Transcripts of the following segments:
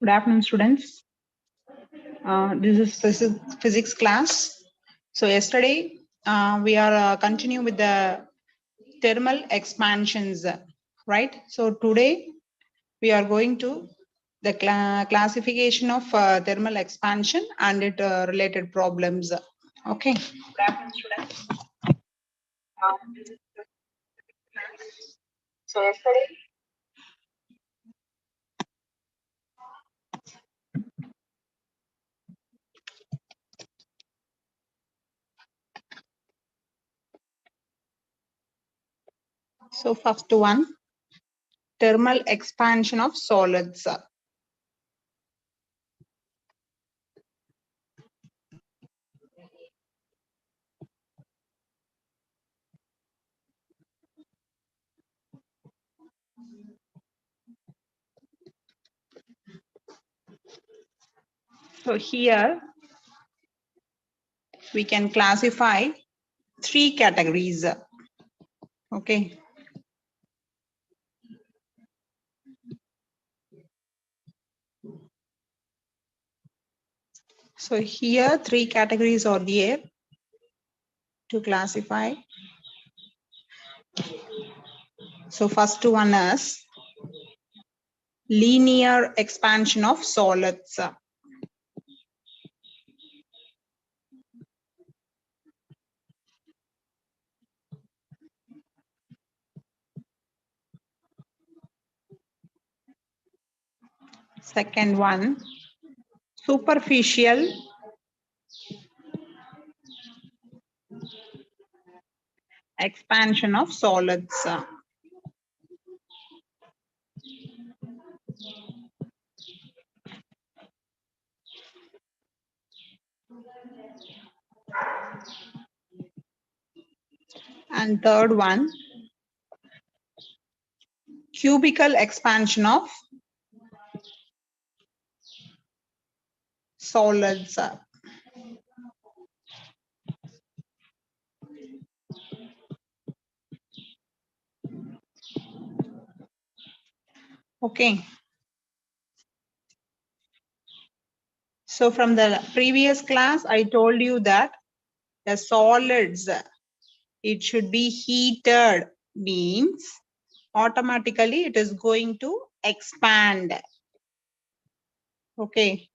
Good afternoon, students. This is physics class. So yesterday we are continuing with the thermal expansions, right? So today we are going to the classification of thermal expansion and it related problems. Okay. Good afternoon, students. So yesterday. So first one, thermal expansion of solids. So here we can classify 3 categories. Okay. So here 3 categories are there to classify. So first one is linear expansion of solids. Second one, superficial expansion of solids. And third one, cubical expansion of solids. Okay. So from the previous class, I told you that the solids, it should be heated, means automatically it is going to expand. Okay.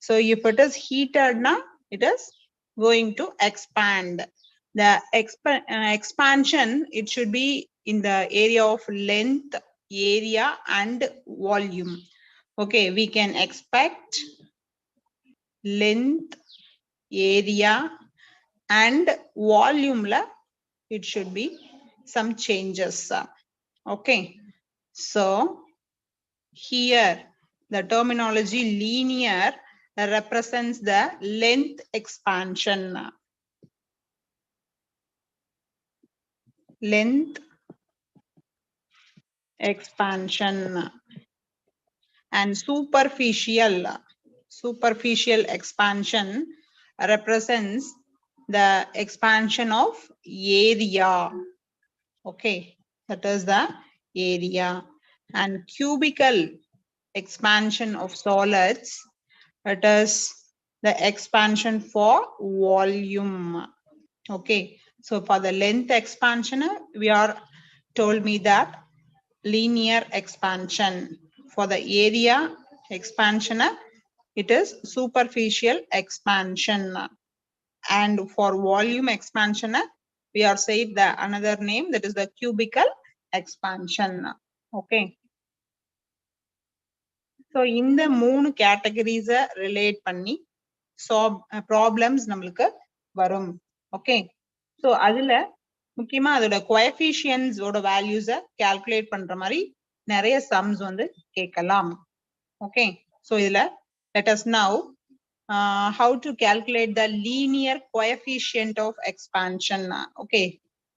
So if it is heated now, it is going to expand. The expansion, it should be in the area of length, area and volume. Okay, we can expect length, area and volume, it should be some changes. Okay, so here the terminology linear represents the length expansion. Length expansion. And superficial expansion represents the expansion of area. Okay, that is the area. And cubical expansion of solids, it is the expansion for volume. Okay, so for the length expansion, we are told me that linear expansion. For the area expansion, it is superficial expansion. And for volume expansion, we are saying the another name, that is the cubical expansion. Okay. So in the 3 categories relate பண்ணி problems நம்மளுக்கு வரும். Okay. So அதுல முக்கியமா அதோட coefficients ஓட values calculate பண்ற மாதிரி நிறைய sums வந்து கேட்கலாம். Okay. So இதுல let us now how to calculate the linear coefficient of expansion. Okay.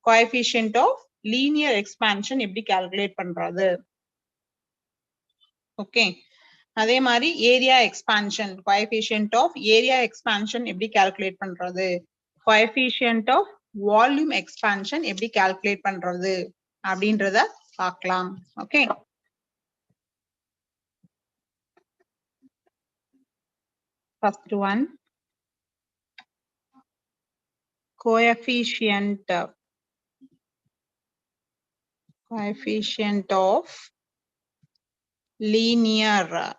Coefficient of linear expansion எப்படி calculate பண்றது? Okay. அதே மாதிரி area expansion, coefficient of area expansion எப்படி கால்குலேட் பண்றது, கோஎஃபிஷியன்ட் ஆஃப் வால்யூம் எக்ஸ்பான்ஷன் எப்படி calculate பண்றது அப்படின்றத பார்க்கலாம். Okay. First one, coefficient of linear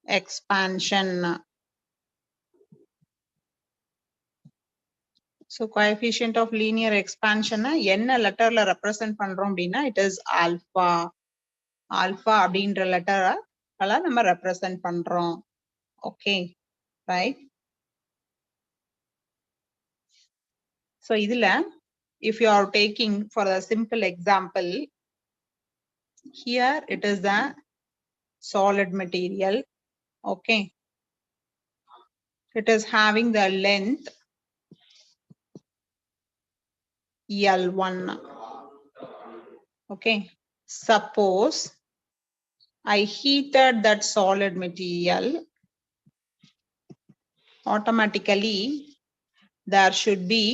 expansion. So coefficient of linear expansion என்ன லெட்டர்ல ரெப்ரசன்ட் பண்றோம் அப்படின்னா it is alpha. alpha அப்படின்ற லெட்டரை நம்ம ரெப்ரசன்ட் பண்றோம். Okay right. So இதுல if you are taking for a simple example, here it is the solid material. Okay, it is having the length L1. Okay, suppose I heated that solid material, automatically there should be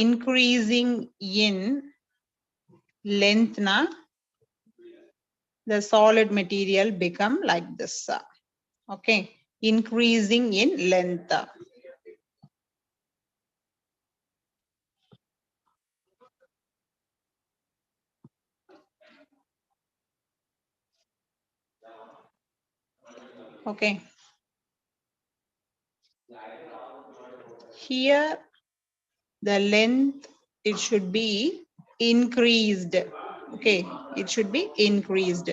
increasing in length na the solid material become like this. Okay, increasing in length. Okay, here the length, it should be increased. Okay, it should be increased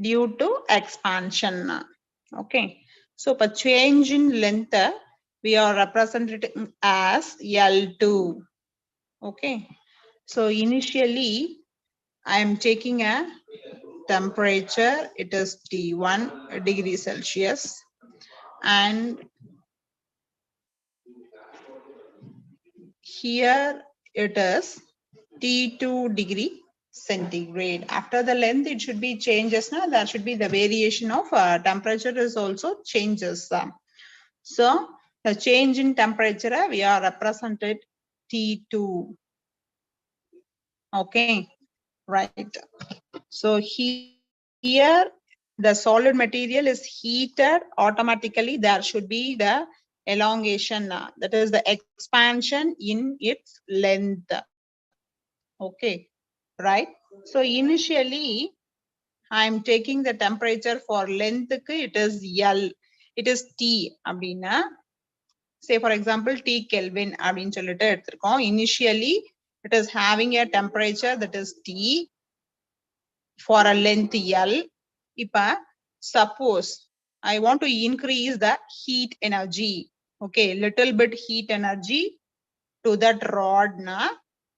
due to expansion. Okay, so for change in length we are representing as L2. Okay, so initially I am taking a temperature, it is T1 degree Celsius, and here it is T2 degree centigrade. After the length it should be changes now, there should be the variation of temperature is also changes. So the change in temperature we are represented T2. Okay, right. So here the solid material is heated, automatically there should be the elongation, that is the expansion in its length. Okay, right. So initially I am taking the temperature for length, it is L, it is T அப்படின்னா, say for example T Kelvin அப்படின்னு சொல்லிட்டு எடுத்திருக்கோம். Initially it is having a temperature that is T for a length L. Ipa suppose I want to increase the heat energy, okay, little bit heat energy to that rod na,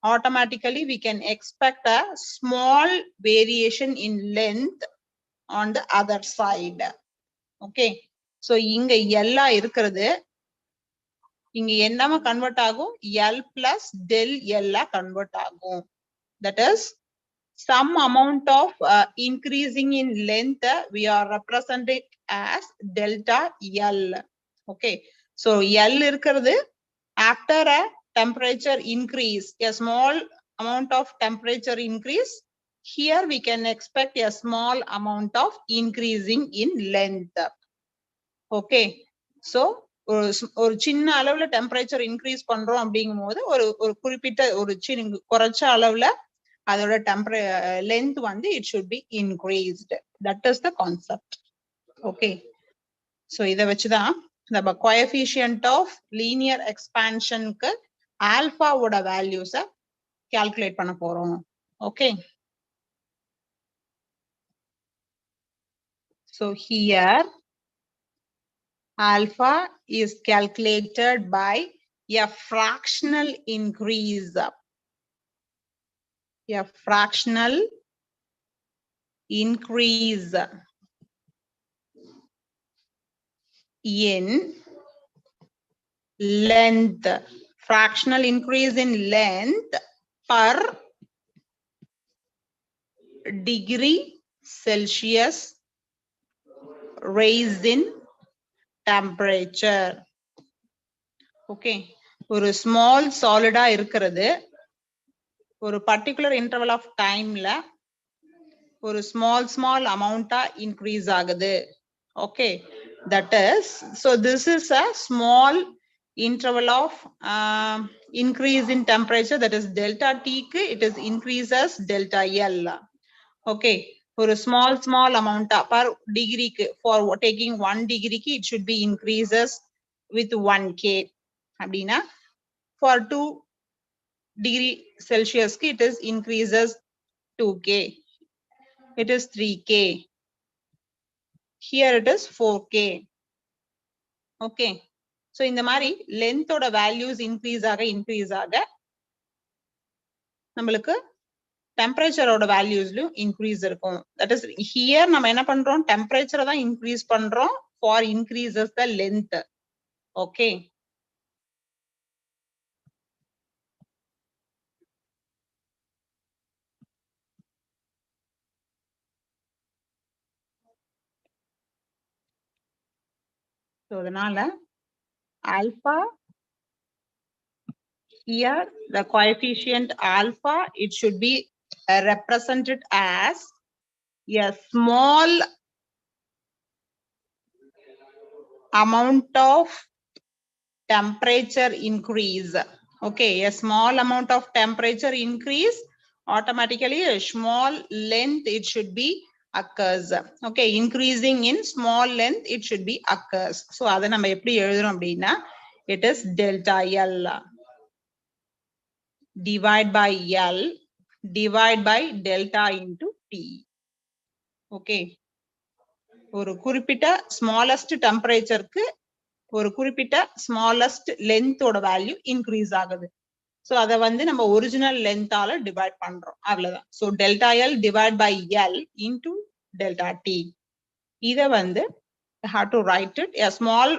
automatically we can expect a small variation in length on the other side. Okay, so inga L இருக்கிறது இங்க என்னமா convert ஆகும், L plus del L convert ஆகும். That is some amount of increasing in length we are represented as delta L. Okay, so L இருக்கிறது after a temperature increase, a small amount of temperature increase, here we can expect a small amount of increasing in length. Okay, so ஒரு சின்ன அளவுல temperature increase பண்றோம் அப்படிங்கும் போது ஒரு குறிப்பிட்ட ஒரு குறைச்ச அளவுல அதோட length வந்து it should be increased. That is the concept. Okay, so இத வச்சுதான் நம்ம coefficient of linear expansion க்கு alpha ஓட values calculate பண்ண போறோம். Okay, so here alpha is calculated by a fractional increase. A fractional increase in length, fractional increase in length per degree Celsius raise in temperature. Okay, ஒரு small solid இருக்கிறது, ஒரு particular interval of timeல ஒரு small amount increase ஆகுது. Okay, that is, so this is a small interval of increase in temperature, that is delta T க்கு it is increases delta L. Okay, for a small amount per degree for taking 1 degree it should be increases with 1 K. Abdina, for 2 degree Celsius it is increases 2 K. It is 3 K. Here it is 4 K. Okay, so இந்த மாதிரி length ஓட values increase ஆக நம்மளுக்கு temperature ஓட valuesலயும் increase இருக்கும். That is, here நம்ம என்ன பண்றோம், temperature தான் increase பண்றோம் for increases the length. Okay, so அதனால alpha, here the coefficient alpha, it should be represented as a small amount of temperature increase. Okay, a small amount of temperature increase, automatically a small length it should be occurs. Okay, increasing in small length it should be occurs. So அதை நம்ம எப்படி எழுதுறோம் அப்படின்னா, it is delta L divide by L divide by delta into T. Okay, ஒரு குறிப்பிட்ட smallest temperatureக்கு ஒரு குறிப்பிட்ட smallest length ஓட value increase ஆகுது. So அதை வந்து நம்ம original length ஆல divide பண்றோம், அவ்வளவுதான். So delta L divide by L into delta T. இதை வந்து have to write it a small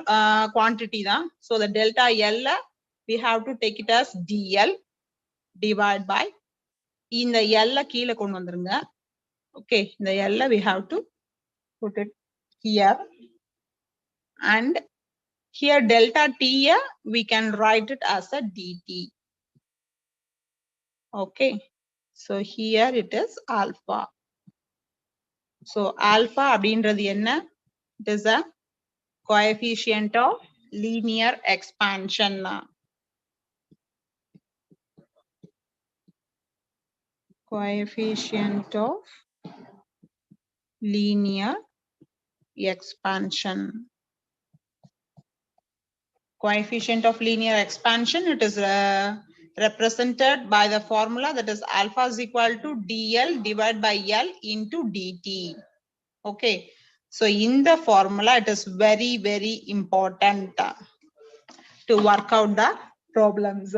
quantity தான். So the delta L we have to take it as DL divide by இந்த L கீழே கொண்டு வந்துருங்க. Okay, இந்த L we have to put it here, and here delta T we can write it as a dt. Okay, so here it is alpha. So alpha அப்படின்றது என்ன? It is a coefficient of linear expansion. Coefficient of linear expansion. Coefficient of linear expansion, it is represented by the formula, that is alpha is equal to dl divided by L into dt. Okay, so in the formula it is very important to work out the problems.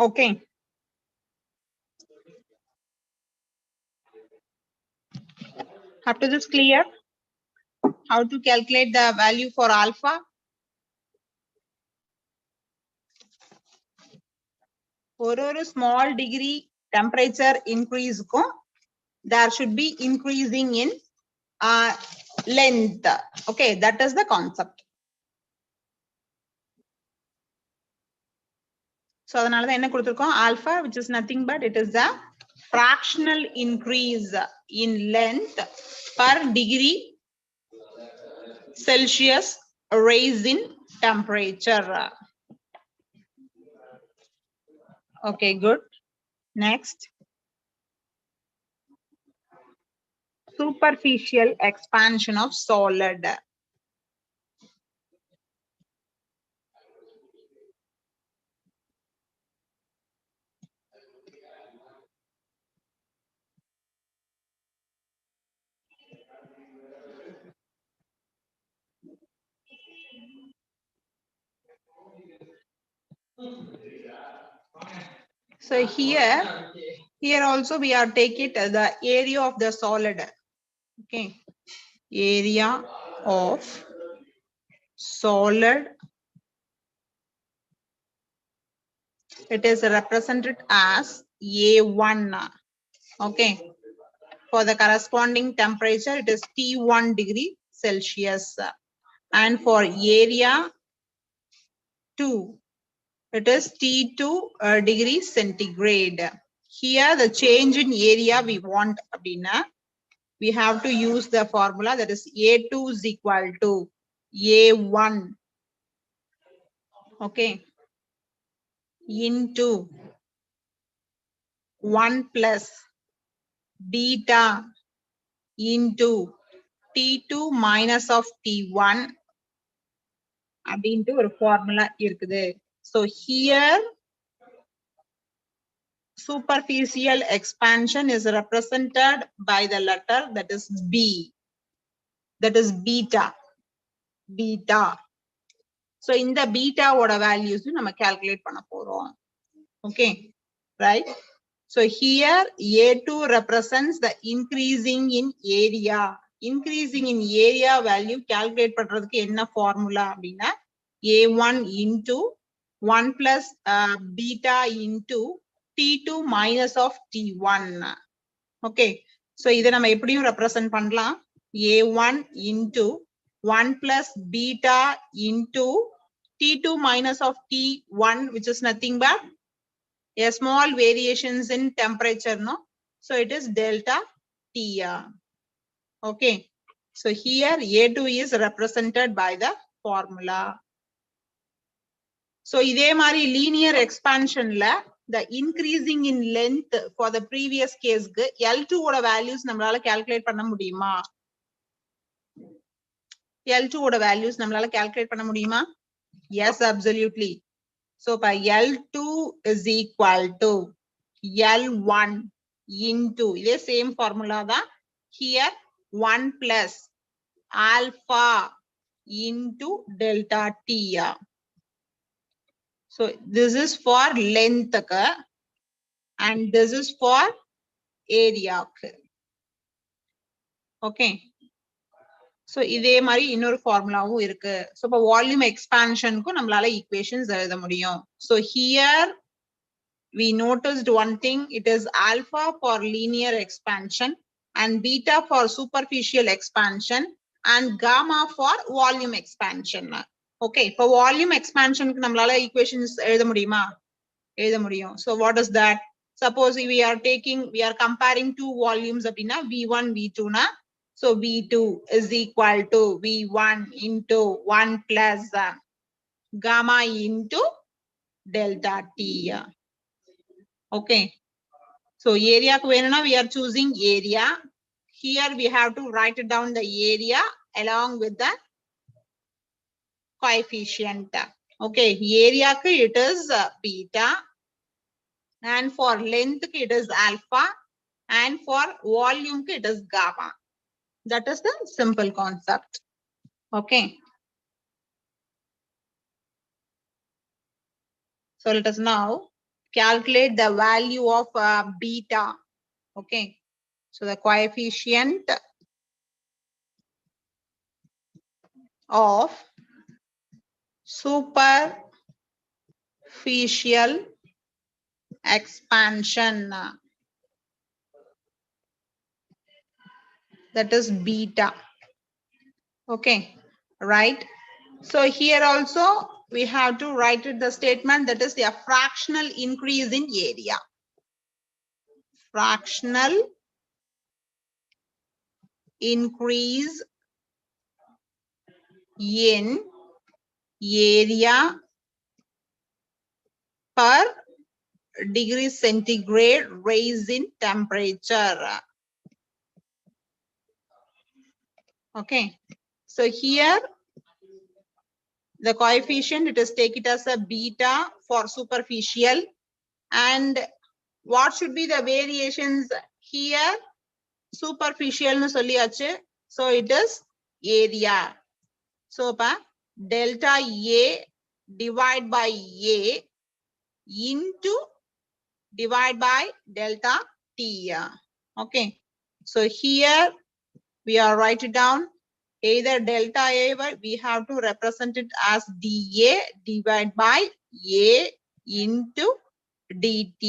Okay, up to this clear? How to calculate the value for alpha? ஒரு small degree temperature increase க்கும் there should be increasing in length. Okay, that is the concept. So அதனால தான் என்ன கொடுத்திருக்கோம், alpha, which is nothing but it is the fractional increase in length per degree Celsius raise in temperature. Okay, good. Next, superficial expansion of solid. So here also we are taking the area of the solid. Okay, area of solid, it is represented as A1. Okay, for the corresponding temperature it is T1 degree Celsius, and for area 2 It is T2 degrees centigrade. Here the change in area we want abdina. We have to use the formula that is A2 is equal to A1. Okay. Into 1 plus beta into T2 minus of T1 அப்படின்ட்டு ஒரு formula இருக்குது. So here superficial expansion is represented by the letter that is B. That is beta. Beta. So இந்த beta ஓட values நம்ம calculate பண்ண போறோம். Okay. Right. So here A2 represents the increasing in area. Increasing in area value calculate பண்றதுக்கு என்ன formula அப்படின்னா A1 into 1 plus beta into T2 minus of T1. Okay. So இதை நம்ம எப்படியும் represent பண்ணலாம் A1 into 1 plus beta into T2 minus of T1, which is nothing but a small variations in temperature, no? So it is delta T. Okay. So here A2 is represented by the formula. So இதே மாதிரி linear expansion la the increasing in length for the previous case க்கு L2 ஓட values நம்மளால calculate பண்ண முடியுமா? L2 ஓட values நம்மளால calculate பண்ண முடியுமா? Yes, absolutely. So by L2 is equal to L1 into the same formula தான் here 1 plus alpha into delta T. So this is for length and this is for area. Okay. So இதே மாதிரி இன்னொரு ஃபார்முலாவும் இருக்கு. So இப்போ volume எக்ஸ்பான்ஷனுக்கும் நம்மளால equations எழுத முடியும். So here we noticed one thing, it is alpha for linear expansion and beta for superficial expansion and gamma for volume expansion. Okay, for volume expansion நம்மளால equations எழுத முடியுமா? எழுத முடியும். So what is that? Suppose we are comparing two volumes அப்படின்னா V1 V2 na. So V2 is equal to V1 into 1 plus gamma into delta T. Okay. So area we are choosing area. Here we have to write it down the area along with the coefficient. Okay. Area it is beta. And for length it is alpha. And for volume it is gamma. That is the simple concept. Okay. So let us now calculate the value of beta. Okay. So the coefficient of superficial expansion, that is beta. Okay, right? So here also we have to write it the statement that is the fractional increase in area. Fractional increase in area per degree centigrade raise in temperature. Okay, so here the coefficient, it is take it as a beta for superficial. And what should be the variations here? Superficial nu solliyachu. So it is area. So delta A divide by A into divide by delta T. Okay. So here we are write it down. Either delta A, we have to represent it as dA divided by A into dt.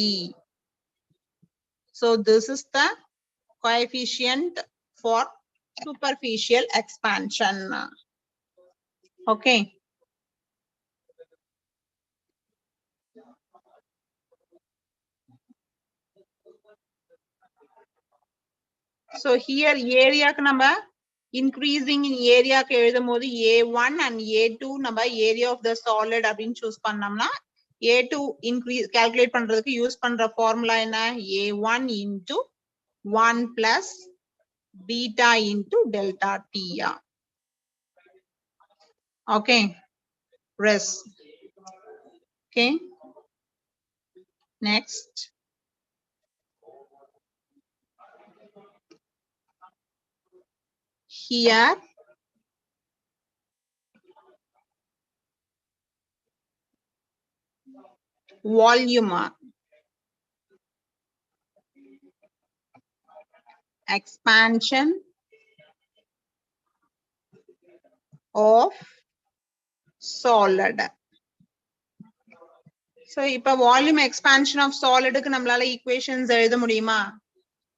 So this is the coefficient for superficial expansion. Okay. So here area number increasing in area எழுதும்போது A1 and A2 நம்ம area of the solid அப்படின்னு choose பண்ணோம்னா A2 increase calculate பண்றதுக்கு use பண்ற formula என்ன A1 into 1 plus beta into delta T. Okay, rest. Okay, next. Here volume expansion of solid. So இப்ப volume expansion of solid க்கு நம்மளால equations எழுத முடியுமா?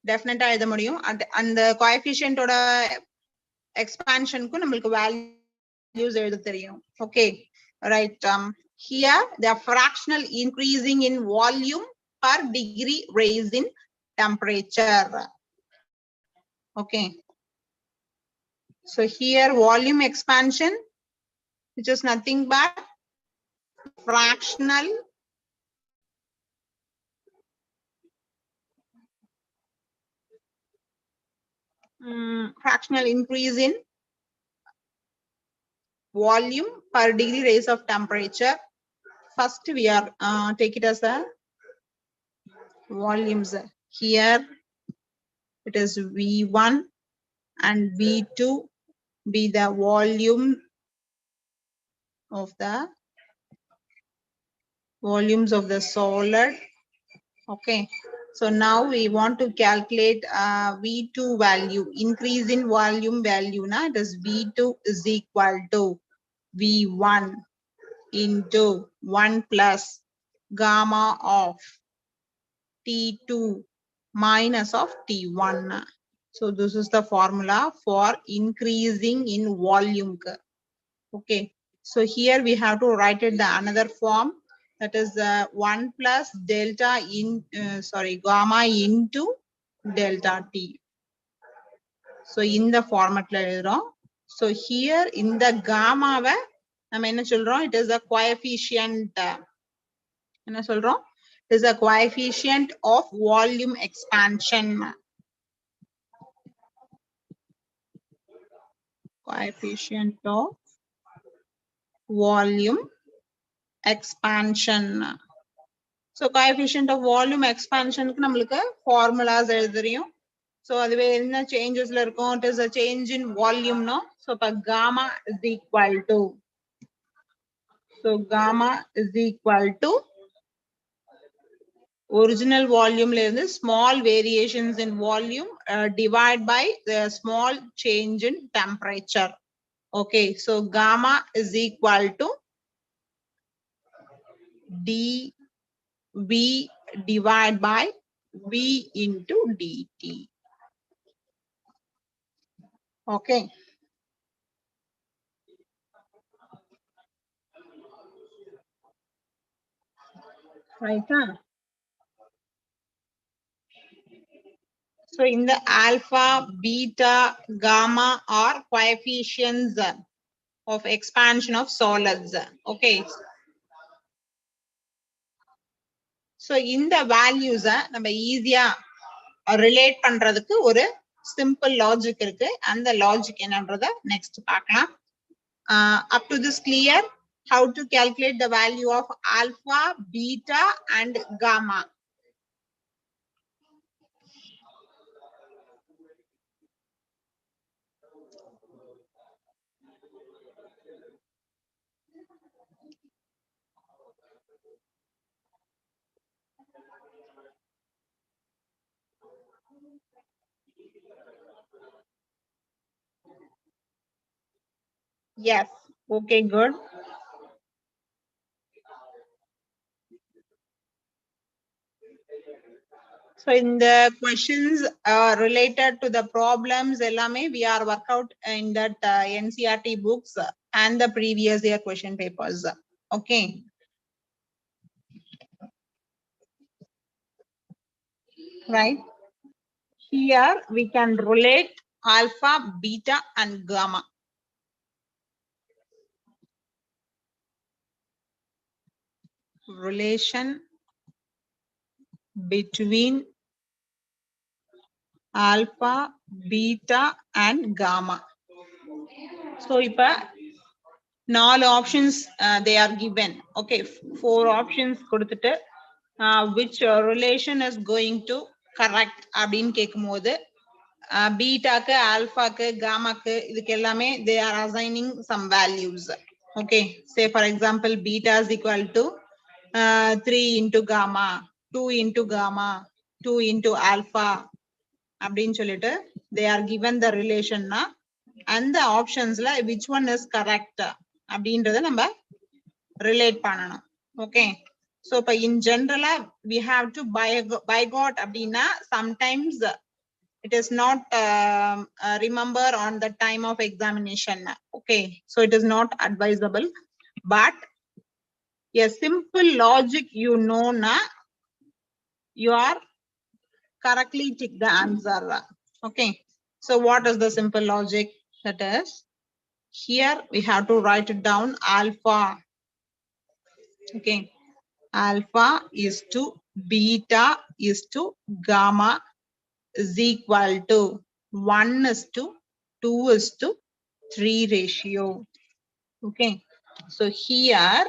Definitely எழுத முடியும். அந்த coefficient ஓட expansion க்கு நம்மளுக்கு values எழுத தெரியும். Okay, right. Here the fractional increasing in volume per degree raise in temperature. Okay. So here volume expansion, which is nothing but fractional fractional increase in volume per degree raise of temperature. First we are take it as a volumes. Here it is V1 and V2 be the volume of the volumes of the solid. Okay, so now we want to calculate V2 value, increase in volume value. Now it is V2 is equal to V1 into 1 plus gamma of T2 minus of T1. So this is the formula for increasing in volume. Okay, so here we have to write it the another form, that is 1 plus delta in gamma into delta T. So in the format la எழுதுறோம். So here in the gamma வை நம்ம என்ன சொல்றோம், it is a coefficient. என்ன சொல்றோம், it is a coefficient of volume expansion. Coefficient of volume expansion. So coefficient of volume expansion க்கு நம்மளுக்கு formulas எழுதுறியும். So அதுவே என்ன changesல இருக்கும், it is a change in volume, no? So இப்ப gamma is equal to, so gamma is equal to original volume la irundhu small variations in volume divide by the small change in temperature. Okay, so gamma is equal to dV divided by V into dt. Okay. Right, huh? So in the alpha, beta, gamma are coefficients of expansion of solids. Okay. So in the values நம்ம ஈஸியா relate பண்றதுக்கு ஒரு simple logic இருக்கு. அந்த logic என்னன்றத next பார்க்கலாம். Up to this clear? How to calculate the value of alpha, beta and gamma? Yes. Okay, good. So in the questions related to the problems ellame we are work out in that NCERT books and the previous year question papers. Okay. Right. Here we can relate alpha, beta, and gamma. Relation between alpha, beta, and gamma. So, now options they are given. Okay, 4 options கொடுத்துட்டு which relation is going to correct அப்படின்னு கேட்கும்போது பீட்டாக்கு ஆல்பாக்கு காமாக்கு இதுக்கு எல்லாமே they are assigning some values. Okay, say for example beta is equal to 3 into gamma, 2 into gamma, 2 into alpha அப்படின்னு சொல்லிட்டு they are given the relation na and the optionsல which one is correct அப்படின்றத நம்ம relate பண்ணணும். Okay, so in general we have to by got அப்படின்னா sometimes it is not remember on the time of examination. Okay, so it is not advisable, but a simple logic na you are correctly tick the answer. Okay, so what is the simple logic? That is, here we have to write it down alpha. Okay, alpha is to beta is to gamma is equal to 1 is to 2 is to 3 ratio. Okay, so here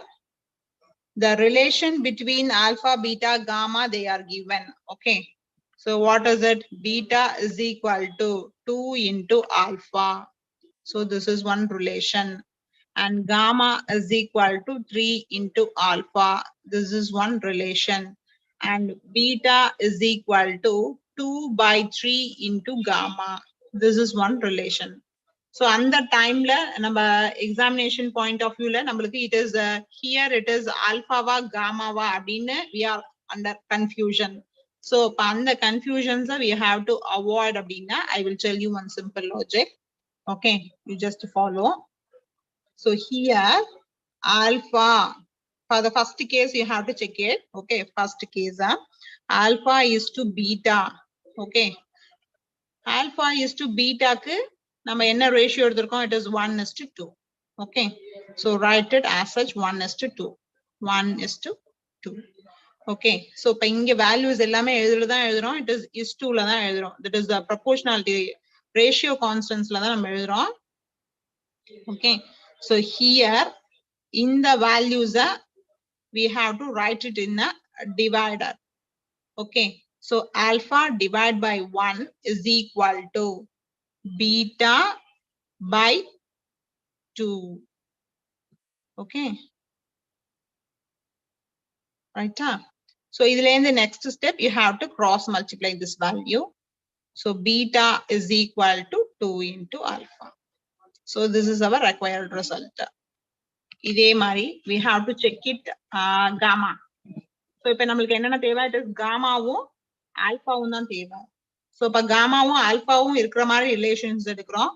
the relation between alpha, beta, gamma they are given. Okay, so what is it? Beta is equal to 2 into alpha. So this is one relation. And gamma is equal to 3 into alpha. This is one relation. And beta is equal to 2 by 3 into gamma. This is one relation. So on the time number examination point of view it is here it is alpha va gamma va abdine we are under confusion. So on the confusions we have to avoid abdina. I will tell you one simple logic. Okay, you just follow. So here alpha, for the first case you have to check it. Okay, first case alpha is to beta. Okay, alpha is to beta ku நம்ம என்ன ratio எடுத்திருக்கோம்? It is 1 is to 2. Okay, so write it as such 1 is to 2. 1 is to 2. Okay, so இப்ப இங்க values எல்லாமே எழுதுல தான் எழுதுறோம். It is to ல தான் எழுதுறோம். That is the proportionality ratio constants ல தான் நம்ம எழுதுறோம். Okay, so here in the values we have to write it in a divider. Okay, so alpha divided by 1 is equal to beta by 2. Okay, right? So in the next step you have to cross multiply this value. So beta is equal to 2 into alpha. So this is our required result. இதே மாதிரி we have to check it gamma. So இப்ப நம்மளுக்கு என்னென்ன தேவை? It is gammaவும் alphaவும் தான் தேவை. So இப்ப gammaவும் alphaவும் இருக்கிற மாதிரி relations எடுக்கிறோம்.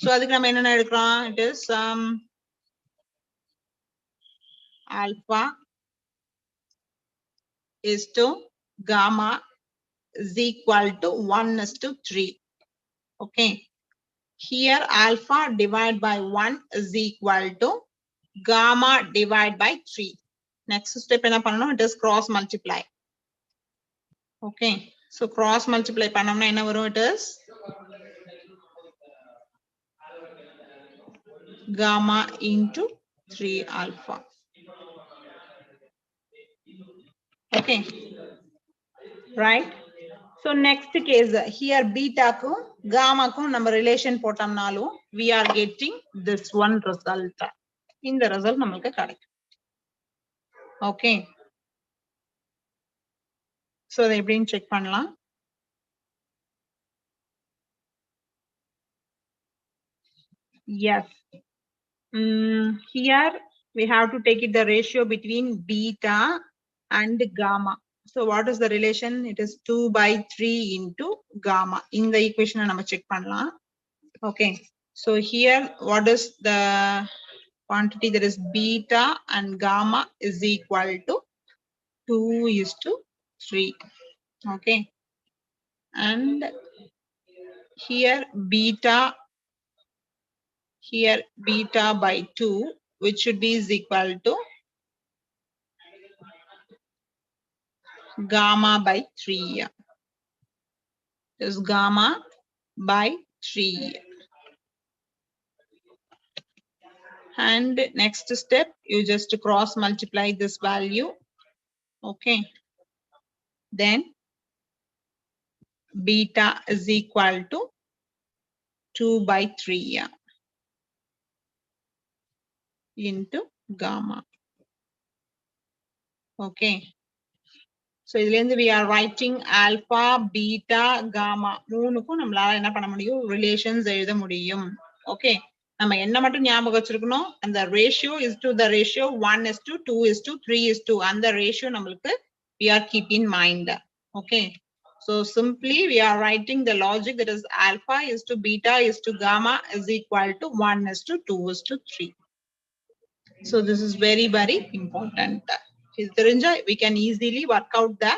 So அதுக்கு நம்ம என்னென்ன எடுக்கிறோம்? It is alpha is to gamma is equal to 1 is to 3. Okay, here alpha divided by 1 is equal to gamma divided by 3. Next step என்ன பண்ணணும்? It is cross multiply. Okay, so cross multiply பண்ணோம்னா என்ன வரும்? It is gamma into 3 alpha. Okay, right? So next case here beta ku gamma ku நம்ம relation போட்டோம்னாலும் we are getting this one result. இந்த result நமக்கு கிடைக்கும். Okay, so அதை எப்படின்னு check பண்ணலாம். Yes, here we have to take it the ratio between beta and gamma. So what is the relation? It is 2 by 3 into gamma. In the equation நம்ம check பண்ணலாம். Okay, so here what is the quantity? That is beta and gamma is equal to 2 is to 3. Okay, and here beta by 2, which should be is equal to gamma by 3. Is gamma by 3. And next step, you just cross multiply this value. Okay. Then beta is equal to 2 by 3 into gamma. Okay. So we are writing alpha, beta, gamma. மூணுக்கும் நம்மளால என்ன பண்ண முடியும்? Relations எழுத முடியும். Okay. நம்ம என்ன மட்டும் ஞாபகம் வச்சிருக்கணும்? And the ratio is to the ratio 1 is to 2 is to 3 is to. And the ratio நம்மளுக்கு we are keep in mind. Okay. So simply we are writing the logic that is alpha is to beta is to gamma is equal to 1 is to 2 is to 3. So this is very, very important. We can easily work out the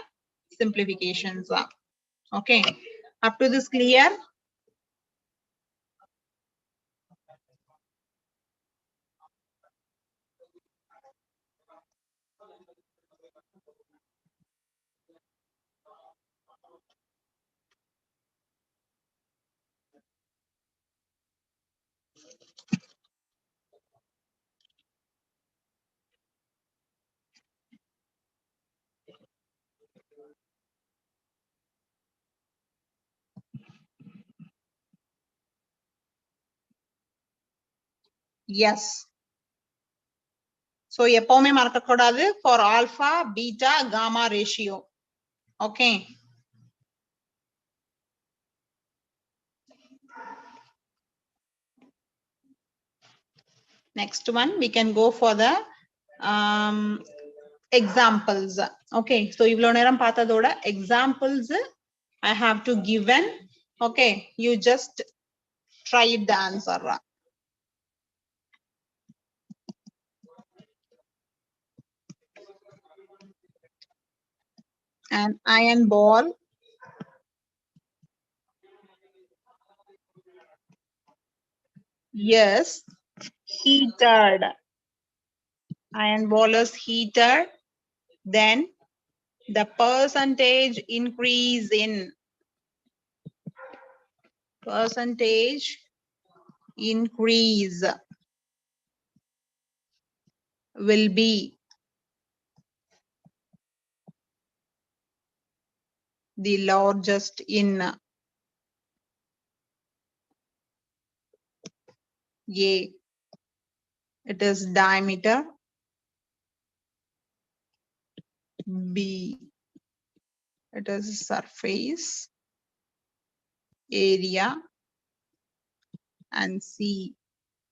simplifications. Okay. Up to this clear? Yes. So எப்பவுமே மறக்கக்கூடாது for alpha, beta, gamma ratio. Okay. Next one, we can go for the examples. Okay. So இவ்வளவு நேரம் பார்த்ததோட examples I have to given. Okay. You just try the answer. An iron ball is heated. Iron ball is heated. Then the percentage increase in percentage increase will be the largest in A. It is diameter. B. It is surface area. And C.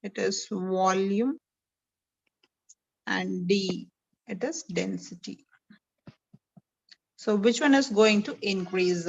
It is volume. And D. It is density. So which one is going to increase?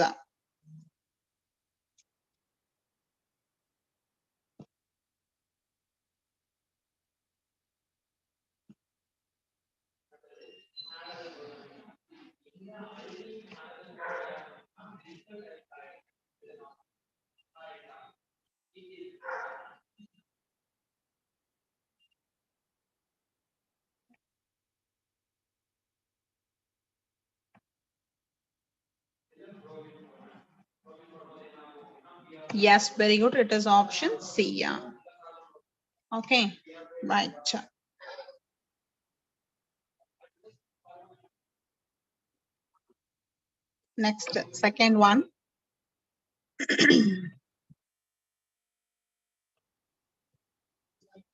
Yes, very good. It is option C. Yeah. Okay, right. Next, second one.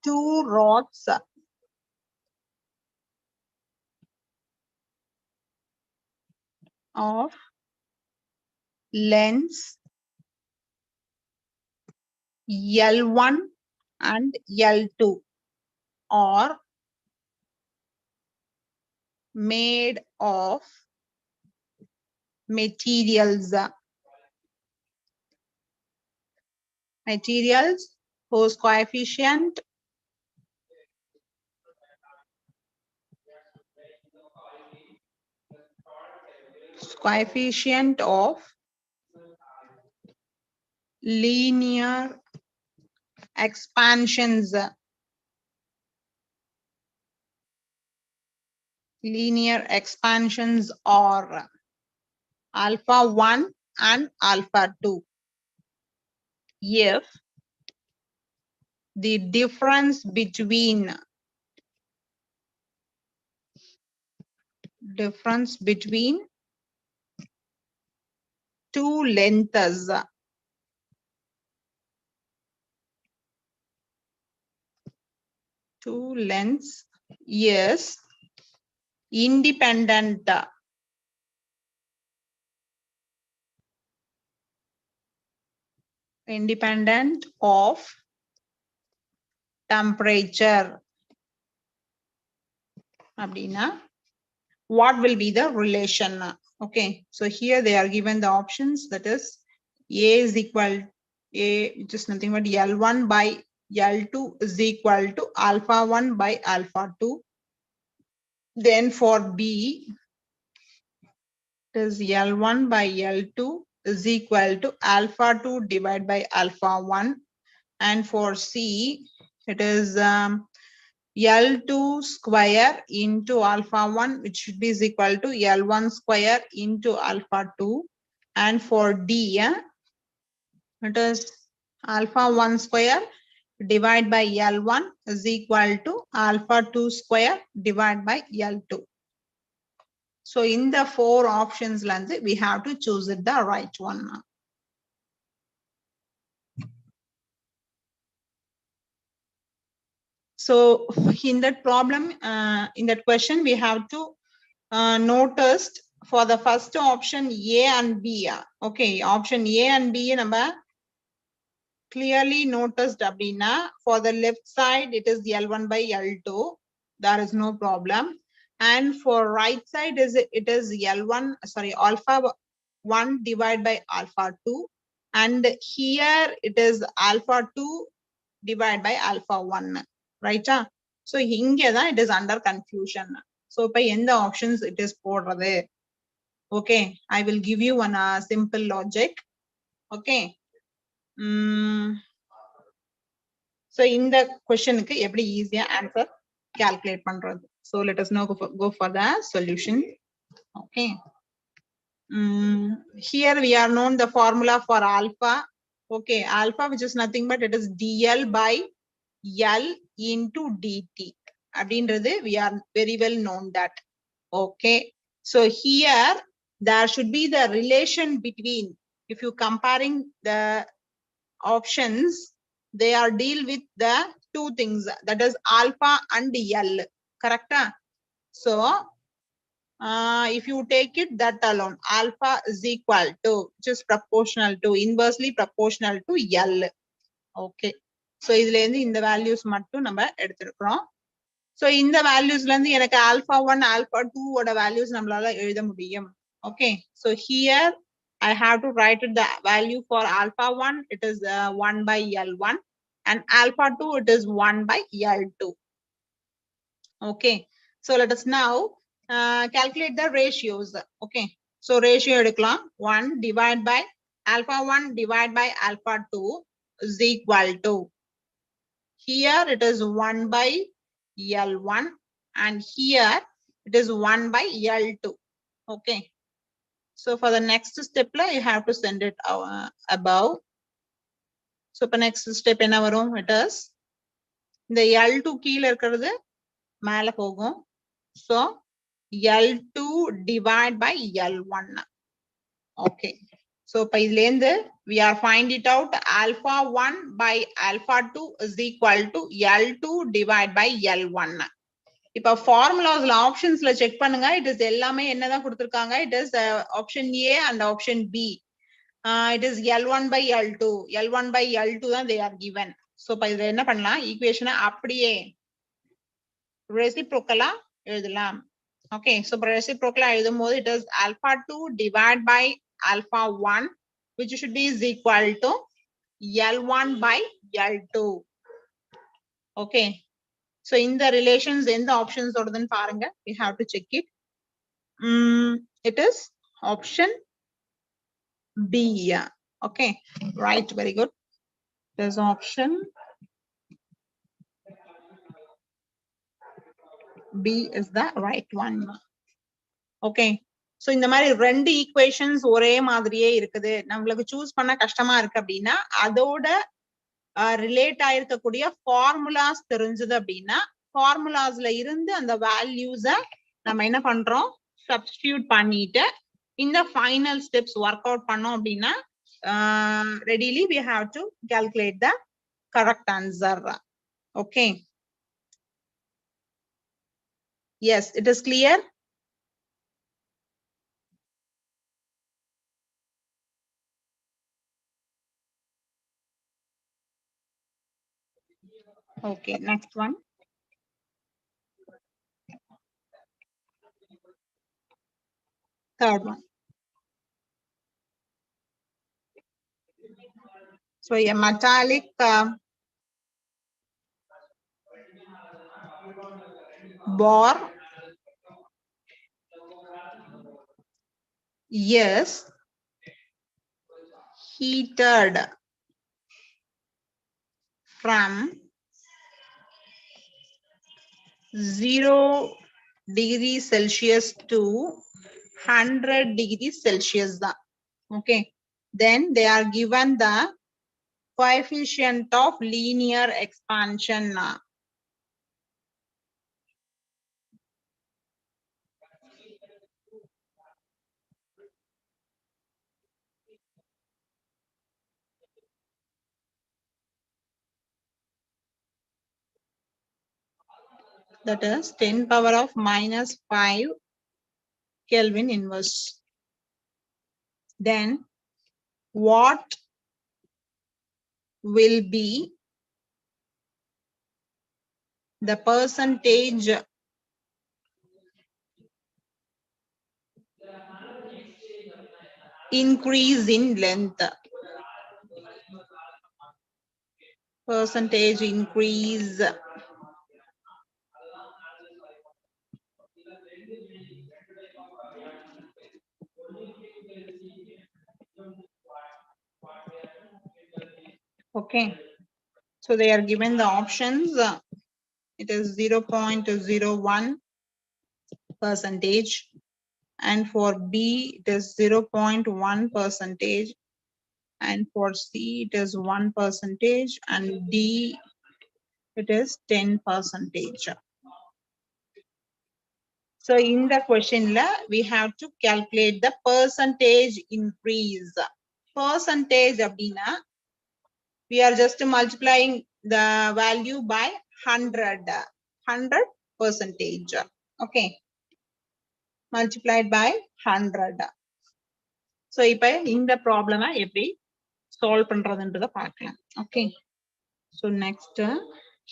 Two rods of lengths L1 and L2 are made of materials whose coefficient of linear expansions. Linear expansions are alpha 1 and alpha 2 if the difference between two lengths is independent of temperature. Abdina, what will be the relation? Okay, so here they are given the options, that is A is equal A, which is nothing but L1 by L2 is equal to alpha 1 by alpha 2. Then for B, it is L1 by L2 is equal to alpha 2 divided by alpha 1. And for C, it is L2 square into alpha 1, which should be is equal to L1 square into alpha 2. And for D, it is alpha 1 square divided by L1 is equal to alpha 2 square divided by L2. So in the four options, we have to choose it the right one. So in that problem, in that question, we have to notice for the first option A and B. Okay, option A and B number clearly noticed abdina. For the left side, it is L1 by L2. There is no problem. And for right side is it is L1, sorry, alpha 1 divided by alpha 2. And here it is alpha 2 divided by alpha 1. Right? So here it is under confusion. So by in the options it is போடுறது. Okay, I will give you one simple logic. Okay. So in the question every easy answer calculate பண்றது. So let us now go for the solution. Okay. Here we are known the formula for alpha. Okay, alpha, which is nothing but it is dl by L into dt. We are very well known that. Okay, so here there should be the relation between, if you comparing the options, they are deal with the two things, that is alpha and L, correct? So if you take it that alone, alpha is equal to, just proportional to, inversely proportional to L. Okay, so இதுல இருந்து இந்த values மட்டும் நம்ம எடுத்துக்கிறோம். So இந்த valuesல இருந்து எனக்கு alpha 1 alpha 2 ஓட values நம்மளால எழுத முடியும். Okay, so here I have to write the value for alpha 1, it is 1 by L1, and alpha 2 it is 1 by L2. Okay, so let us now calculate the ratios. Okay, so ratio எடுக்கலாம் 1 divided by alpha 1 divided by alpha 2 is equal to, here it is 1 by L1 and here it is 1 by L2. Okay, so for the next step you have to send it above. So for next step என்ன வரும், it is இந்த L2 கீழ இருக்கிறது மேல போகும். So L2 divided by L1. Okay, so by இதுல we are find it out, alpha 1 by alpha 2 is equal to L2 divided by L1. இப்ப ஃபார்முலாஸ்ல ஆப்ஷன்ஸ்ல check பண்ணுங்க, it is எல்லாமே என்னதான் கொடுத்திருக்காங்க, it is option A and option B. It is L1 by L2, L1 by L2 தான் they are given. So இப்ப இதுல என்ன பண்ணலாம், ஈக்குவேஷனை அப்படியே ரெசிப்ரோக்கலா எழுதலாம். Okay, so reciprocal எழுதும்போது it is alpha 2 divided by alpha 1, which should be is equal to L1 by L2. Okay, so in the relations in the options ordan paranga, we have to check it. It is option B. Okay, right, very good. There's option B is the right one. Okay. So இந்த மாதிரி ரெண்டு equations ஒரே மாதிரியே இருக்குது, நம்மளுக்கு choose பண்ண கஷ்டமா இருக்கு அப்படின்னா அதோட ரிலேட் ஆயிருக்கக்கூடிய ஃபார்முலாஸ் தெரிஞ்சது அப்படின்னா ஃபார்முலாஸ்ல இருந்து அந்த வேல்யூஸ நம்ம என்ன பண்றோம், சப்ஸ்டிடியூட் பண்ணிட்டு இந்த ஃபைனல் ஸ்டெப்ஸ் ஒர்க் அவுட் பண்ணோம் அப்படின்னா readily we have to calculate the correct answer. Okay. Yes, it is clear. Okay, next one. Third one. So a metallic bar is heated from 0 degrees Celsius to 100 degrees Celsius. Okay. Then they are given the coefficient of linear expansion. That is 10 power of minus 5 Kelvin inverse. Then what will be the percentage increase in length? Percentage increase. Okay. So they are given the options. It is 0.01 percentage. And for B, it is 0.1 percentage. And for C, it is 1 percentage. And D, it is 10 percentage. So in the question, we have to calculate the percentage increase. Percentage abdina, we are just multiplying the value by 100 percentage. Okay. Multiplied by 100. So ipa இந்த problem எப்படி solve பண்றதுன்றத பார்க்கலாம். Okay. So next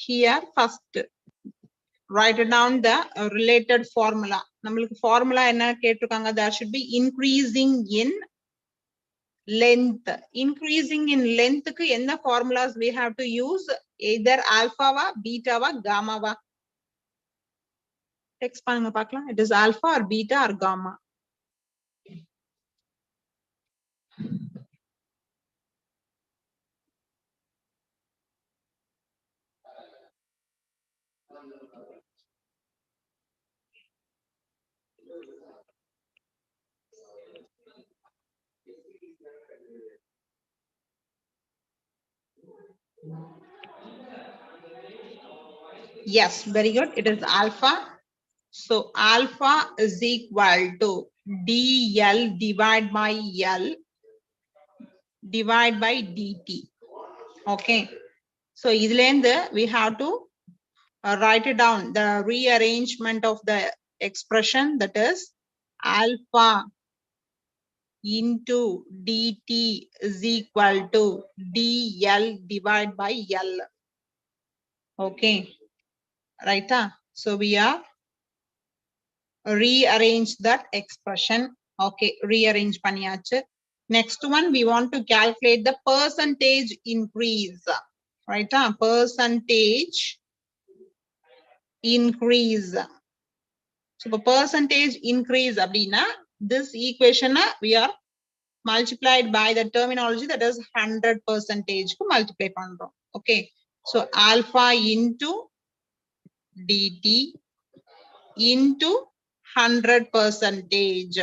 here first write down the related formula. நம்மளுக்கு formula என்ன கேட்டிருக்காங்க, there should be increasing in length. Increasing in length க்கு என்ன formulas we have to use, either alpha வா beta வா gamma வா. Text பண்ணுங்க பார்க்கலாம். It is alpha or beta or gamma. Yes, very good. It is alpha. So alpha is equal to dl divided by L divided by dt. Okay. So இதுலேந்து we have to write it down, the rearrangement of the expression, that is alpha into dt is equal to dl divided by L. Okay. Right. So we are rearrange that expression. Okay, rearrange பண்ணியாச்சு. Next one, we want to calculate the percentage increase. Right? Percentage increase. So the percentage increase abdina, this equation we are multiplied by the terminology that is 100 percentage multiply pandrom. Okay, so alpha into dt into 100 percentage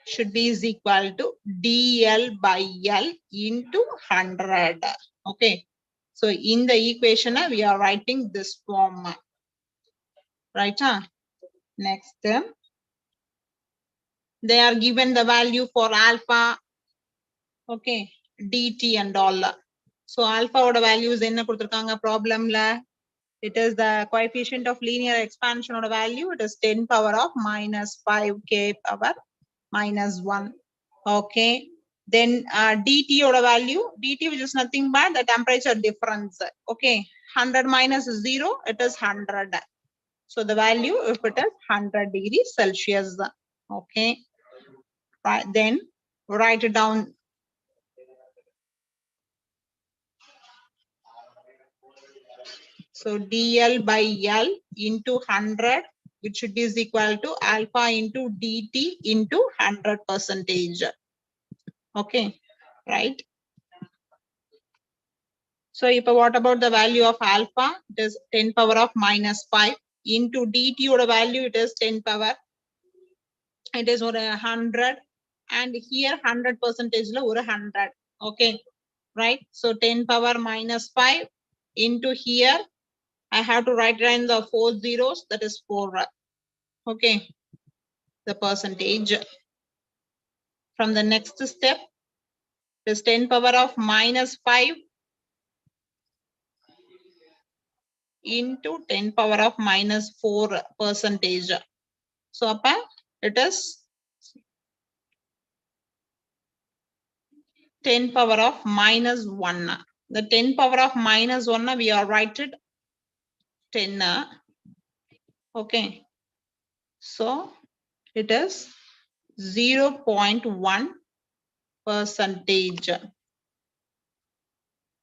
should be is equal to dl by l into 100. Okay, so in the equation we are writing this form, right? Next, they are given the value for alpha, okay, dt and all. So alpha oda values enna kuduthirukanga problem la, it is the coefficient of linear expansion oda value, it is 10 power of minus 5k power minus 1. Okay, then dt oda value, dt which is nothing but the temperature difference. Okay, 100 minus 0, it is 100. So the value, if it is 100 degrees Celsius. Okay, right, then write it down. So dl by l into 100, which should be is equal to alpha into dt into 100 percentage. Okay, right? So if what about the value of alpha? It is 10 power of minus 5 into dt or value, it is 10 power. It is 100, and here 100 percentage la 100. Okay, right? So 10 power minus 5 into here, I have to write in the 4 zeros, that is 4. Okay, the percentage. From the next step, is 10 power of minus 5 into 10 power of minus 4 percentage. So upper, it is 10 power of minus 1. The 10 power of minus 1, we are writing 10. Okay, so it is 0.1 percentage.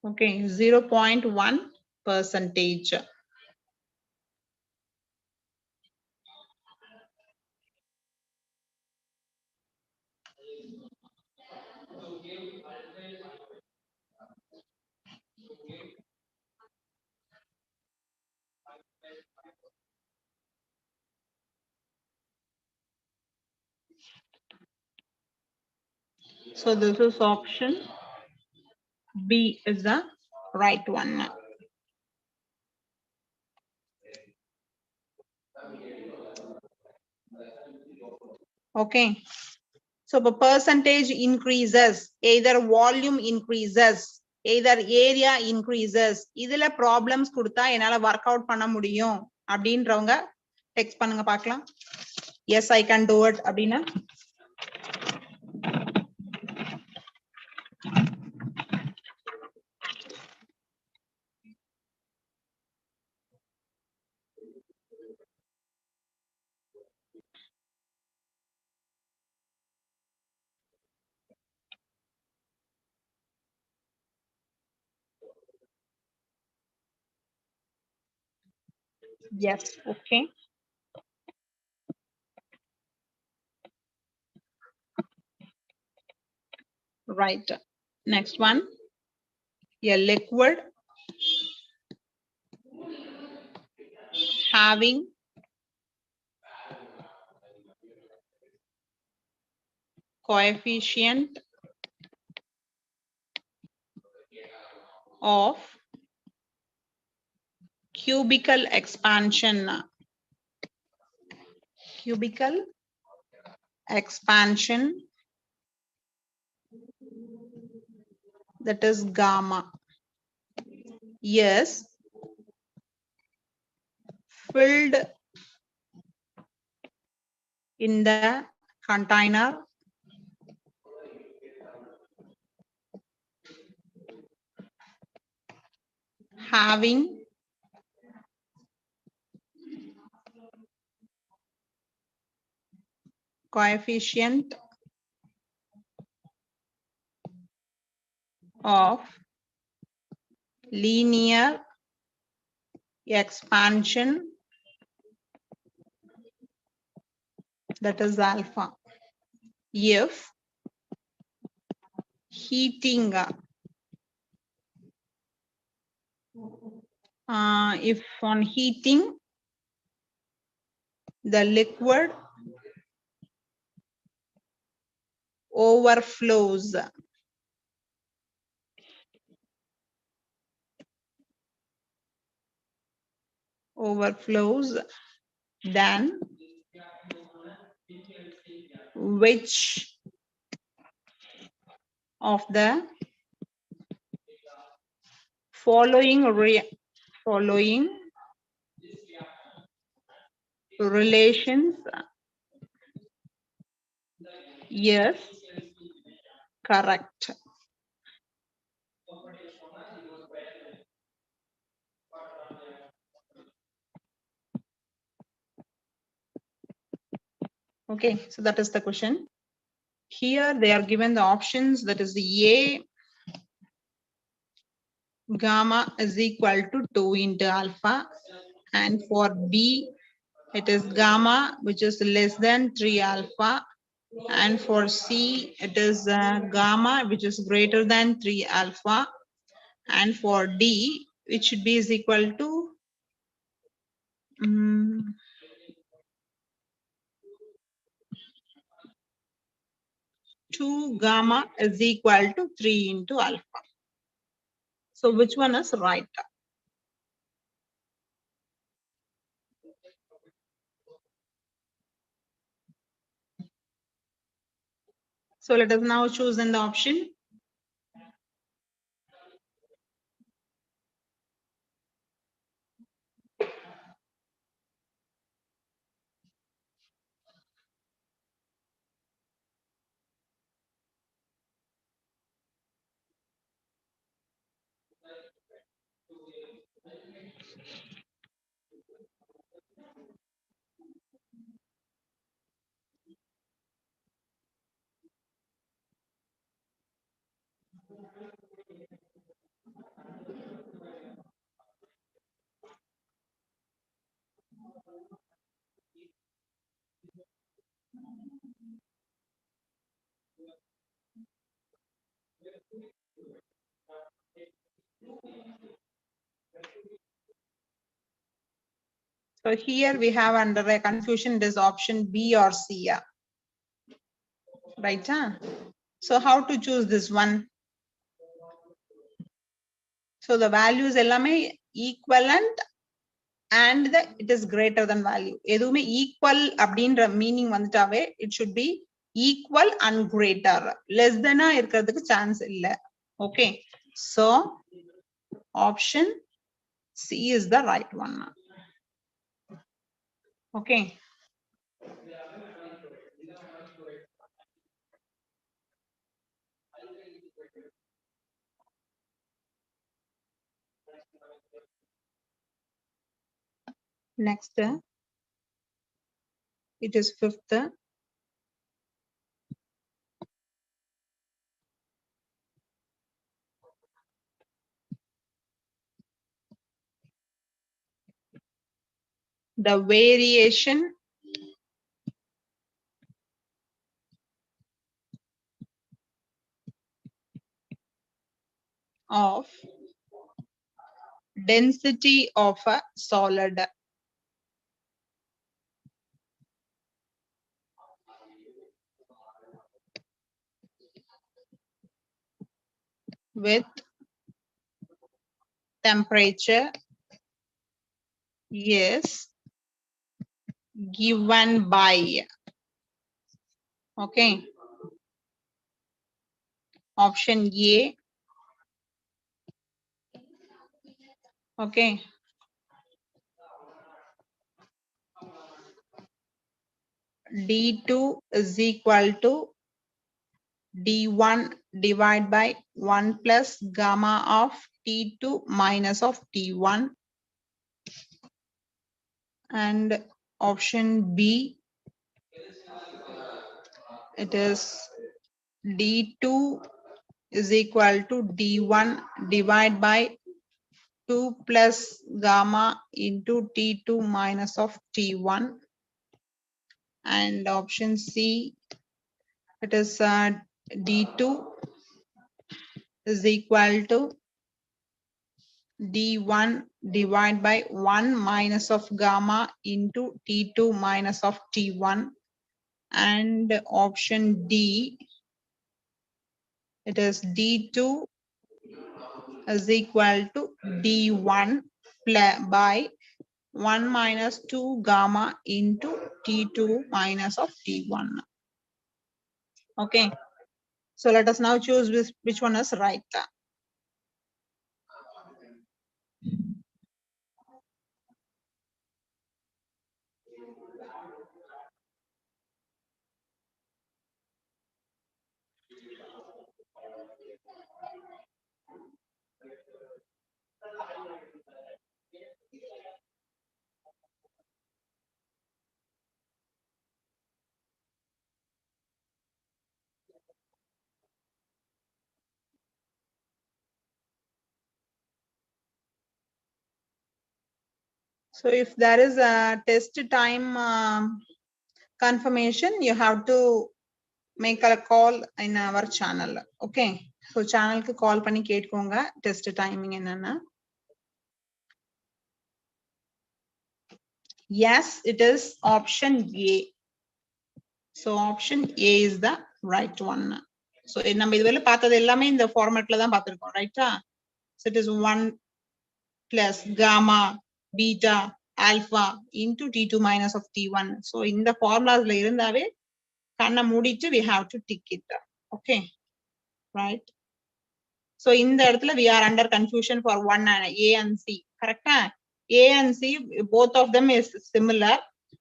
Okay, 0.1 percentage. So this is option B is the right one. Okay, so the percentage increases, either volume increases, either area increases. இதுல problems கொடுத்தா என்னால work out பண்ண முடியும் அப்படின்றவங்க text பண்ணுங்க பார்க்கலாம். Yes, I can do it அப்படின்னா. Yes, okay. Right. Next one. A liquid having coefficient of cubical expansion. Cubical expansion, that is gamma. Yes, filled in the container having coefficient of linear expansion, that is alpha. If heating. If on heating, the liquid overflows. Overflows, then which of the following relations? Yes, correct. Okay, so that is the question. Here they are given the options, that is the A, gamma is equal to 2 into alpha, and for B it is gamma which is less than 3 alpha, and for C it is gamma which is greater than 3 alpha, and for D which should be is equal to 2 gamma is equal to 3 into alpha. So which one is right? So let us now choose in the option. So here we have under a confusion, this option B or C, yeah. Right? Huh? So how to choose this one? So the values ellame equivalent and it is greater than value. Edume equal அப்படின்ற meaning வந்துட்டாவே it should be equal and greater. Less than இருக்கிறதுக்கு chance இல்ல. Okay. So option C is the right one. Okay. Next, it is fifth. The variation of density of a solid with temperature is given by, okay, option A, okay, D2 is equal to D1 divided by 1 plus gamma of T2 minus of T1, and option B, it is D2 is equal to D1 divided by 2 plus gamma into T2 minus of T1, and option C, it is D2 is equal to D1 divided by 1 minus of gamma into T2 minus of T1, and option D, it is D2 is equal to D1 by 1 minus 2 gamma into T2 minus of T1. Okay, so let us now choose which one is right. So if there is a test time confirmation, you have to make a call in our channel. Okay, so channel ku call panni ketkonga test timing enna. Yes, it is option A. So option A is the right one. So நம்ம இதுவரை பார்த்தது எல்லாமே இந்த ஃபார்மட்ல தான் பார்த்திருக்கோம், ரைட்டா? So it is 1 plus gamma beta alpha into T2 minus of T1. So இந்த ஃபார்முலாஸ்ல இருந்தாவே கண்ணை மூடிட்டு we have to tick it. Okay, right? So இந்த இடத்துல we are under confusion for one and A and C, correct? A and C, both of them is similar,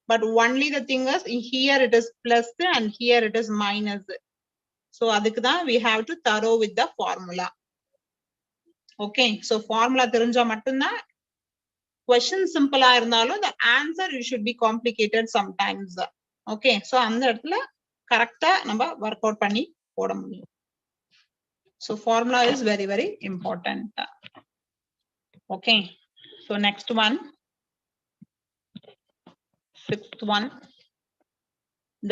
but only the thing is here it is plus and here it is minus. So அதுக்கு தான் we have to thorough with the formula. Okay, so formula தெரிஞ்சா மட்டும்தான் question simple ஆ இருந்தாலும் the answer you should be complicated sometimes. Okay, so அந்த இடத்துல கரெக்டா நம்ம work out பண்ணி போட முடியும். So formula is very, very important. Okay, so next one, fifth one,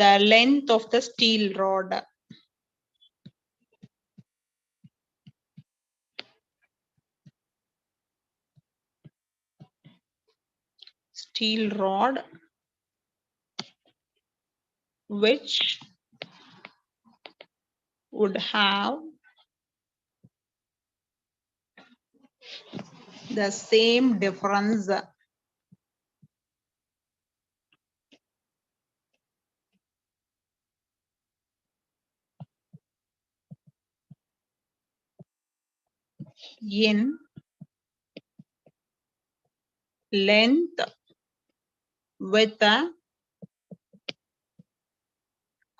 the length of the steel rod. Steel rod which would have the same difference in length with a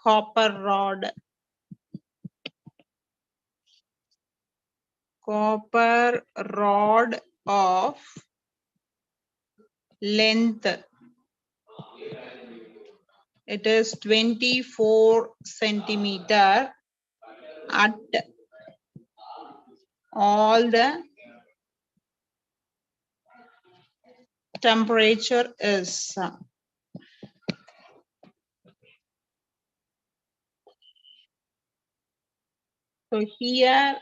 copper rod. Copper rod of length, it is 24 centimeter at all the temperature is. So here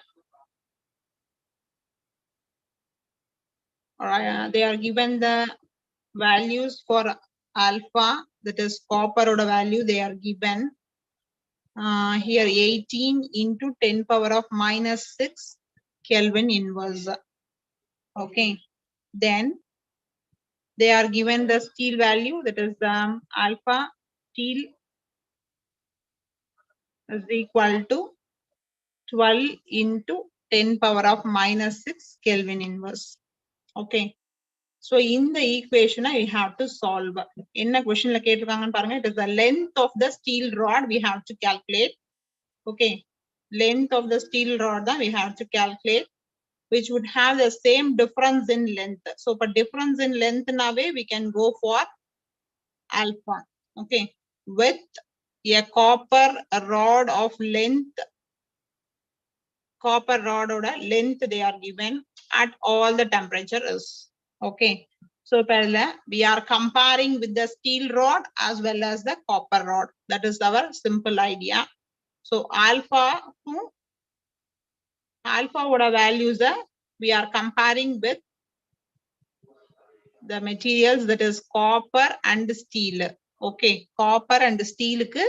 they are given the values for alpha, that is copper value they are given. Here 18 into 10 power of minus 6 Kelvin inverse. Okay, then they are given the steel value, that is alpha steel is equal to 12 into 10 power of minus 6 Kelvin inverse. Okay, so in the equation we have to solve. In the question it is the length of the steel rod we have to calculate. Okay, length of the steel rod that we have to calculate, which would have the same difference in length. So for difference in length in a way we can go for alpha. Okay, with a copper rod of length, copper rod or length they are given at all the temperature is. Okay, so we are comparing with the steel rod as well as the copper rod. That is our simple idea. So alpha alpha oda values we are comparing with the materials, that is copper and steel. Okay, copper and steel ku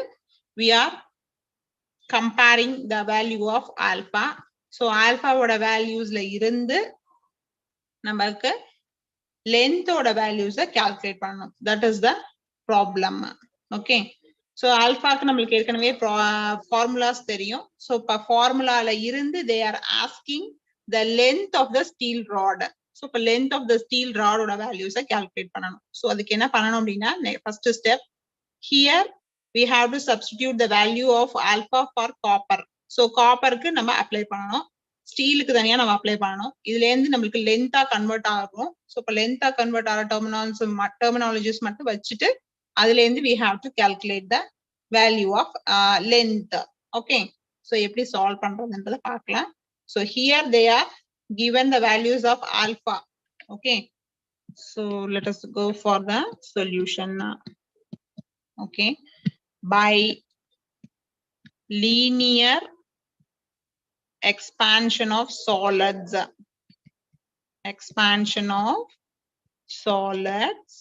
we are comparing the value of alpha. So alpha oda values la irundu namakku length oda values calculate பண்ணனும். That is the problem. Okay, so alpha க்கு நம்மளுக்கு ஏற்கனவே formulas தெரியும். So இப்ப formulaல இருந்து they are asking the length of the steel rod. So இப்ப length of the steel rod ஓட values calculate பண்ணனும். So அதுக்கு என்ன பண்ணனும் அப்படின்னா first step here we have to substitute the value of alpha for copper. So copper க்கு நம்ம apply பண்ணனும். ஸ்டீலுக்கு தனியா நம்ம அப்ளை பண்ணணும். இதுல இருந்து நம்மளுக்கு லென்த்தா கன்வெர்ட் ஆகும். சோ இப்ப லென்த்தா கன்வெர்ட் ஆகிற டெர்மினாலஜிஸ் மட்டும் வச்சுட்டு அதுல இருந்து we have to calculate the value of length. Okay, so எப்படி சால்வ் பண்றதுன்றத பார்க்கலாம். So here they are given the values of alpha. Okay, so let us go for the solution. Okay, by linear expansion of solids, expansion of solids,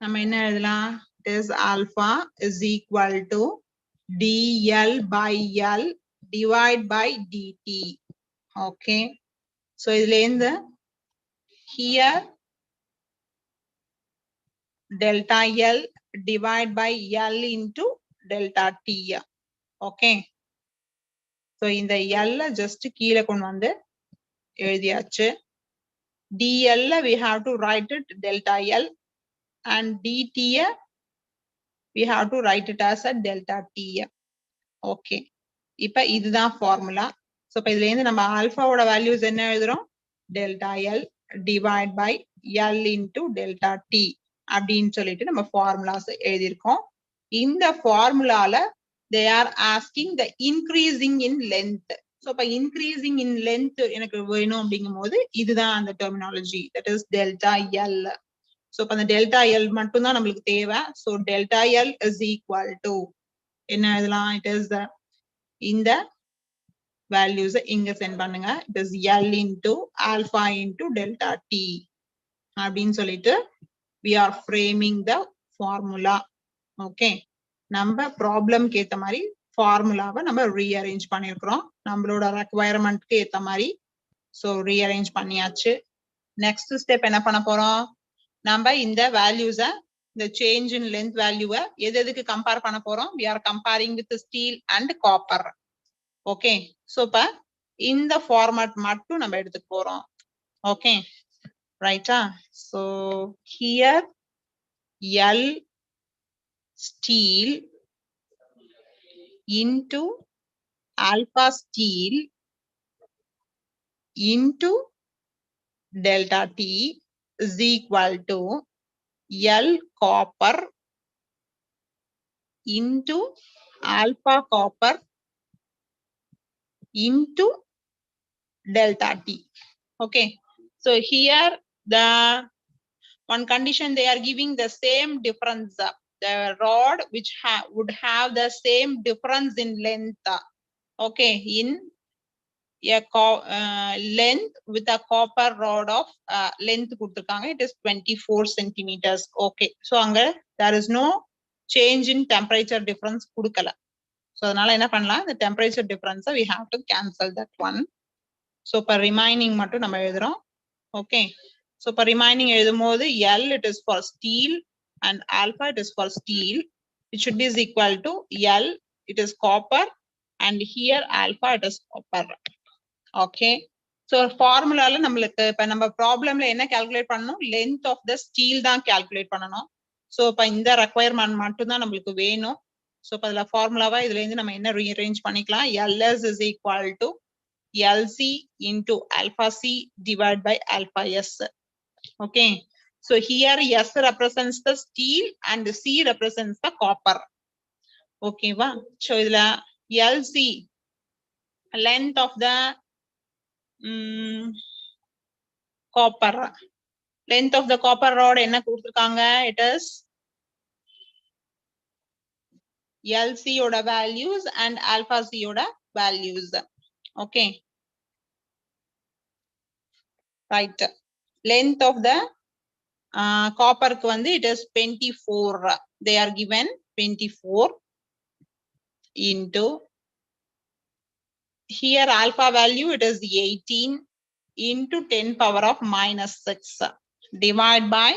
நம்ம என்ன எழுதலாம்? Is alpha is equal to dl by l divide by dt. Okay, so இதுல இருந்து here delta l divide by l into delta t. Okay, so இந்த l just கீழே கொண்டு வந்து எழுதியாச்சு. dl we have to write it delta l and dt we have to write it as a delta t. Okay, இப்ப இதுதான் formula. So இப்ப இதுல இருந்து நம்ம alpha ஓட values என்ன எழுதுறோம்? delta l divide by l into delta t அப்படின்னு சொல்லிட்டு நம்ம formulas எழுதியிருக்கோம். இந்த formulaல they are asking the increasing in length. So இப்ப increasing in length எனக்கு வேணும் அப்படிங்கும் போது இதுதான் அந்த terminology, that is delta l. So இப்ப அந்த delta l மட்டும் தான் நம்மளுக்கு தேவை. So delta l is equal to என்ன எழுதலாம்? It is the இந்த values இங்க சென்ட் பண்ணுங்க. It is l into alpha into delta t அப்படின்னு சொல்லிட்டு we are framing the formula. Okay, நம்ம ப்ராப்ளம்க்கு ஏத்த மாதிரி ஃபார்முலாவை நம்ம ரீஅரேஞ்ச் பண்ணிருக்கிறோம் நம்மளோட ரெக்வயர்மெண்ட்க்கு ஏத்த மாதிரி. ஸோ ரீஅரேஞ்ச் பண்ணியாச்சு. நெக்ஸ்ட் ஸ்டெப் என்ன பண்ண போறோம்? நம்ம இந்த வேல்யூஸ இந்த சேஞ்ச் இன் லென்த் வேல்யூவை எதுக்கு கம்பேர் பண்ண போறோம்? we are comparing with steel and copper. Okay, so இப்ப இந்த ஃபார்மேட் மட்டும் நம்ம எடுத்துக்க போறோம். ஓகே, ரைட்டா? So here L steel into alpha steel into delta T is equal to L copper into alpha copper into delta T. Okay, so here the one condition they are giving the same difference, the rod which would have the same difference in length. Okay, in a length with a copper rod of length கொடுத்திருக்காங்க, it is 24 centimeters. Okay, so அங்க there is no change in temperature difference கொடுக்கல. So அதனால என்ன பண்ணலாம்? the temperature difference we have to cancel that one. So இப்ப remaining மட்டும் நம்ம எழுதுறோம். Okay, so for remaining எழுதும்போது L it is for steel and alpha it is for steel. It should be is equal to L it is copper and here alpha it is copper. Okay, so formulaல நம்மளுக்கு இப்ப நம்ம ப்ராப்ளம்ல என்ன calculate பண்ணணும்? length of the steel தான் calculate பண்ணணும். so இப்ப இந்த requirement மட்டும் தான் நம்மளுக்கு வேணும். so இப்ப அதுல ஃபார்முலாவா இதுல இருந்து நம்ம என்ன ரீஅரேஞ்ச் பண்ணிக்கலாம்? LS is equal to LC into alpha C divided by alpha S. Okay, so here S represents the steel and C represents the copper. Okay va? So idla LC length of the copper, length of the copper rod enna கொடுத்திருக்காங்க? it is LC oda values and alpha C oda values. Okay, right. Length of the copper it is 24. They are given 24 into, here alpha value it is 18 into 10 power of minus 6. Divide by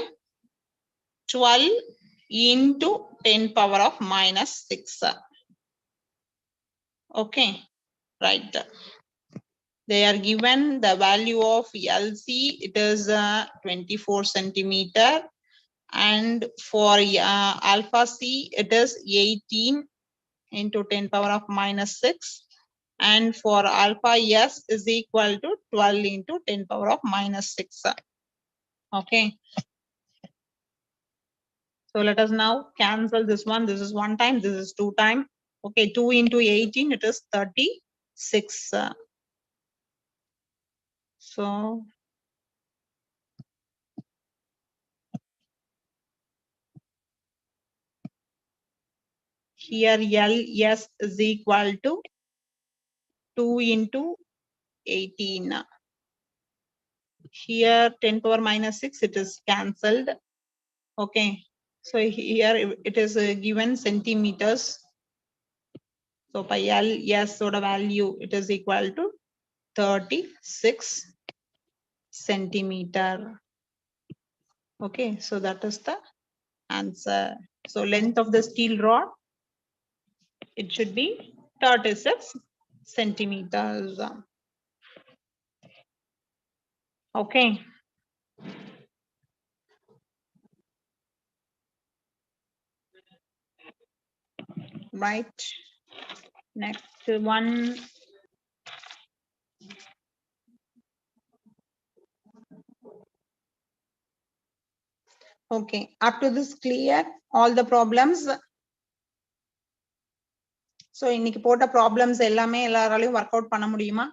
12 into 10 power of minus 6. Okay, right. They are given the value of LC, it is 24 centimeter, and for alpha C, it is 18 into 10 power of minus 6, and for alpha S is equal to 12 into 10 power of minus 6. Okay. So let us now cancel this one. This is 1 time, this is 2 time. Okay, 2 into 18, it is 36. So here LS is equal to 2 into 18. Here 10 power minus 6, it is cancelled. Okay, so here it is given centimeters. So by LS sort of value, it is equal to 36 centimeter. Okay, so that is the answer. So length of the steel rod, it should be 36 centimeters. Okay. Right. Next one. Okay. Up to this clear all the problems. So இன்னைக்கு போட்ட problems எல்லாமே எல்லாராலையும் work out பண்ண முடியுமா?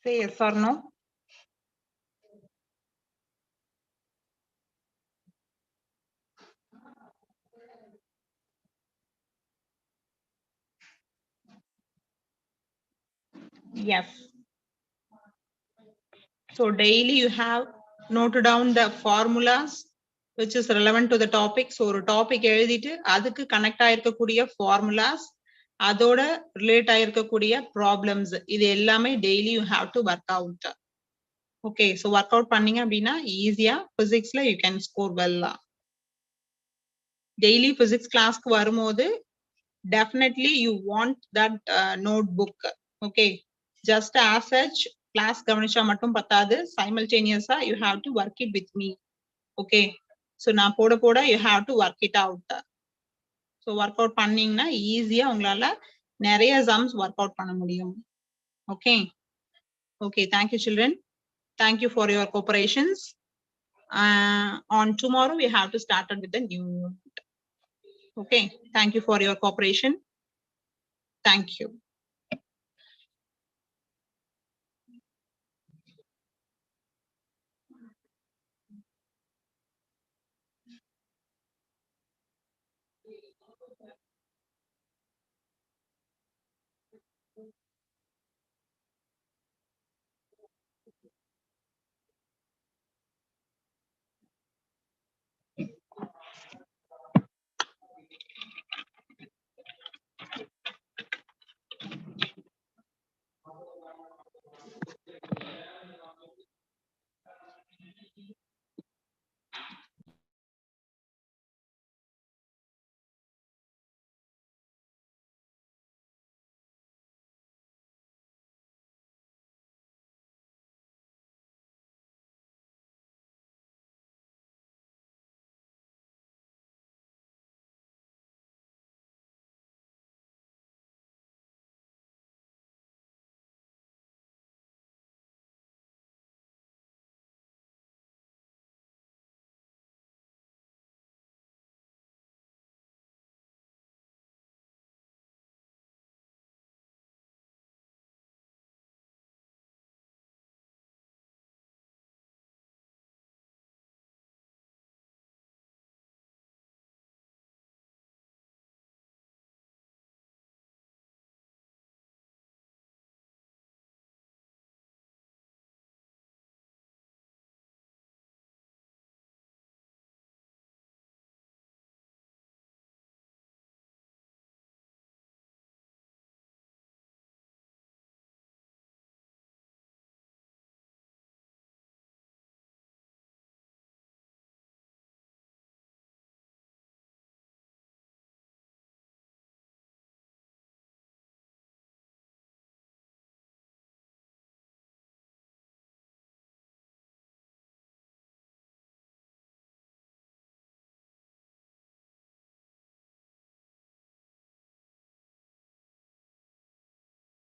Say yes or no. Yes. So daily you have noted down the formulas which is relevant to the topic. So ஒரு topic எழுதிட்டு அதுக்கு connect ஆயிருக்கக்கூடிய ஃபார்முலாஸ், அதோட ரிலேட் ஆயிருக்கக்கூடிய ப்ராப்ளம்ஸ், இது எல்லாமே daily you have to work out. Okay, so work out பண்ணீங்க அப்படின்னா ஈஸியா பிசிக்ஸ்ல யூ கேன் ஸ்கோர் வெல்லா. டெய்லி பிசிக்ஸ் கிளாஸ்க்கு வரும்போது definitely you want that notebook. Okay, just as such class கவனிச்சா மட்டும் பத்தாது, simultaneously you have to work it with me. Okay, so நான் போட போட you have to work it out. So work out பண்ணீங்கன்னா ஈஸியா உங்களால நிறைய sums work out பண்ண முடியும். Okay, okay, thank you children, thank you for your cooperations. On tomorrow we have to start with the new unit. Okay, thank you for your cooperation. Thank you.